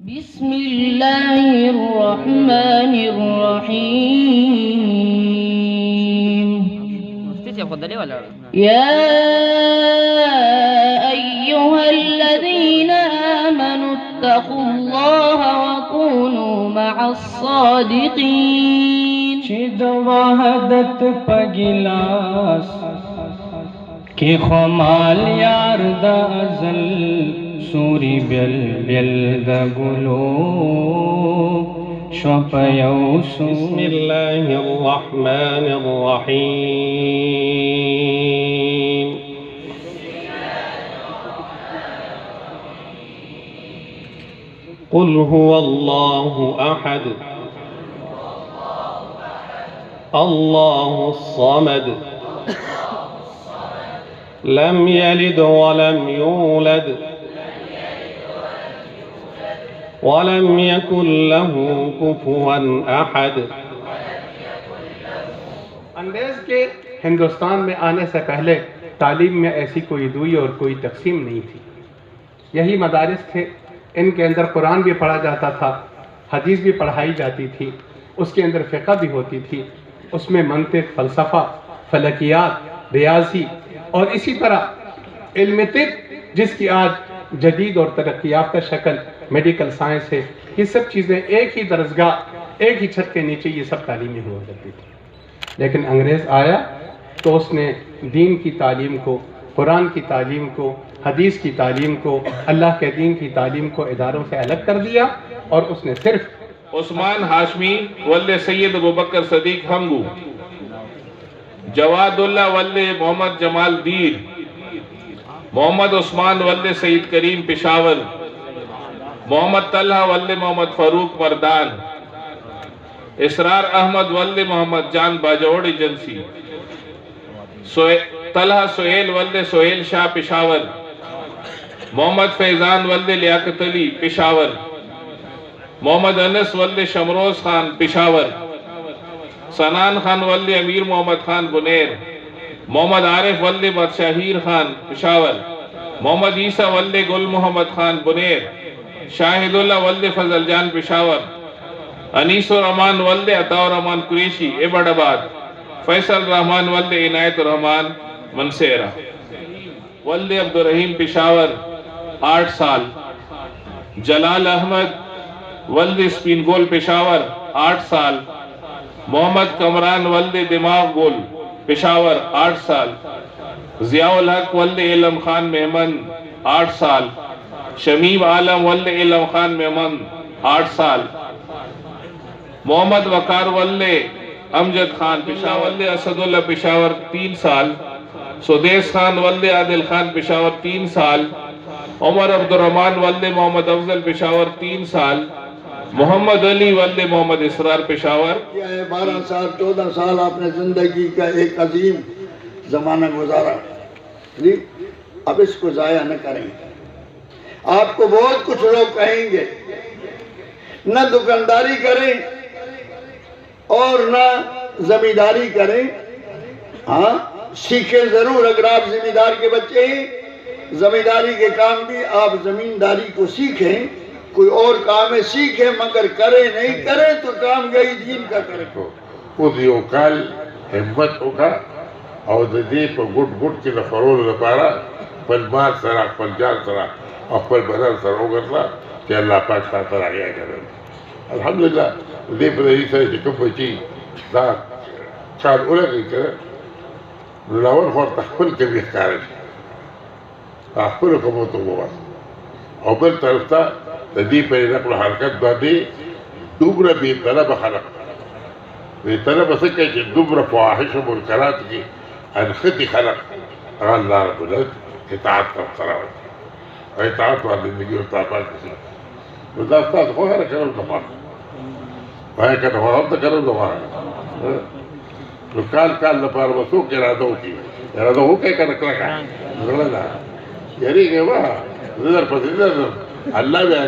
بسم الله الرحمن الرحيم. يا أيها الذين آمنوا اتقوا الله وكونوا مع الصادقين. چد وحدت پگلاس کی خمال یار دا ازل سوری بیل بیل دا گلو شوپ یوسو. بسم اللہ الرحمن الرحیم. قل هو اللہ احد اللہ الصمد لم يلد ولم يولد ولم يكن له كفوا احد. انگریز کے ہندوستان میں آنے سے پہلے تعلیم میں ایسی کوئی دوئی اور کوئی تقسیم نہیں تھی. یہی مدارس تھے. ان کے اندر قرآن بھی پڑھا جاتا تھا، حدیث بھی پڑھائی جاتی تھی، اس کے اندر فقہ بھی ہوتی تھی، اس میں منطق، فلسفہ، فلکیات، ریاضی اور اسی طرح علم طب جس کی آج جدید اور ترقی یافتہ شکل میڈیکل سائنس ہے، یہ سب چیزیں ایک ہی درسگاہ، ایک ہی چھت کے نیچے یہ سب تعلیمیں ہوا کرتی تھی. لیکن انگریز آیا تو اس نے دین کی تعلیم کو، قرآن کی تعلیم کو، حدیث کی تعلیم کو، اللہ کے دین کی تعلیم کو اداروں سے الگ کر دیا اور اس نے صرف عثمان ہاشمی ولد سید ابوبکر صدیق ہنگو، جواد اللہ ولد محمد جمال دیر، محمد عثمان ولد سید کریم پشاور، محمد طلحہ ولد محمد فاروق مردان، اسرار احمد ولد محمد جان باجوڑ ایجنسی، طلحہ سہیل ولد سہیل شاہ پشاور، محمد فیضان ولد لیاقت علی پشاور، محمد انس ولد شمروز خان پشاور، سنان خان ولد امیر محمد خان بنیر، محمد عارف ولد بدشاہیر خان پشاور، محمد عیسیٰ ولد گل محمد خان بنیر، شاہد اللہ ولد فضل جان پشاور، انیس الرحمن ولد عطا الرحمن قریشی ایبٹ آباد، فیصل رحمان ولد عنایت الرحمن منصیرہ، ولد عبدالرحیم پشاور 8 سال، جلال احمد ولد اسپین گول پشاور 8 سال، محمد کمران ولد دماغ گول پشاور 8 سال، ضیاء الحق ولد علم خان میمن 8 سال، شمیم عالم ولد علم خان میمن 8 سال، محمد وقار ولد امجد خان پشاور، ولد اسد اللہ پشاور 3 سال، سدیس خان ولد عادل خان پشاور 3 سال، عمر عبدالرحمن ولد محمد افضل پشاور 3 سال، محمد علی ولد محمد اسرار پشاور. 12 سال 14 سال آپ نے زندگی کا ایک عظیم زمانہ گزارا. اب اس کو ضائع نہ کریں. آپ کو بہت کچھ لوگ کہیں گے، نہ دکانداری کریں اور نہ زمینداری کریں. ہاں سیکھیں ضرور. اگر آپ زمیندار کے بچے ہیں، زمینداری کے کام بھی آپ زمینداری کو سیکھیں. کوئی اور کام ہے سیکھیں، مگر کرے نہیں کرے تو کام گئی دین کا کرے. خود یو کال همت وکړه او د دې په ګډ ګډ کې د خورولو لپاره خپل مال سره، خپل جان سره او خپل بدن سره وګرځه چې الله پاک تا ته راغی کړی. الحمدلله د دې په دلیل سره چې کوم بچي دا کار ولګوي که نو لاول خو ورته خپل کوي ښکاره شي، خپلو کومو ته ووایي. او بل طرف ته د دې په نقل و حرکت باندې دومره بې طلبه خلق، بې طلبه څه کوي چې دومره فواحش و منکرات کې انخطي خلق هغه الله رب العزت اطاعت ته سره ورکړي او اطاعت باندې زندګي ورته پاتې شي. نو دا ستاسو خوښه ده که نه ورته خوښه؟ وایه که نه خوښه هم ته که نه ورته خوښه؟ نو کال لپاره به څوک اراده وکړي؟ اراده وکړئ که نه کلکه؟ زړه ده یېرېږئ مه، زه درپسې نه ځم. الله بیا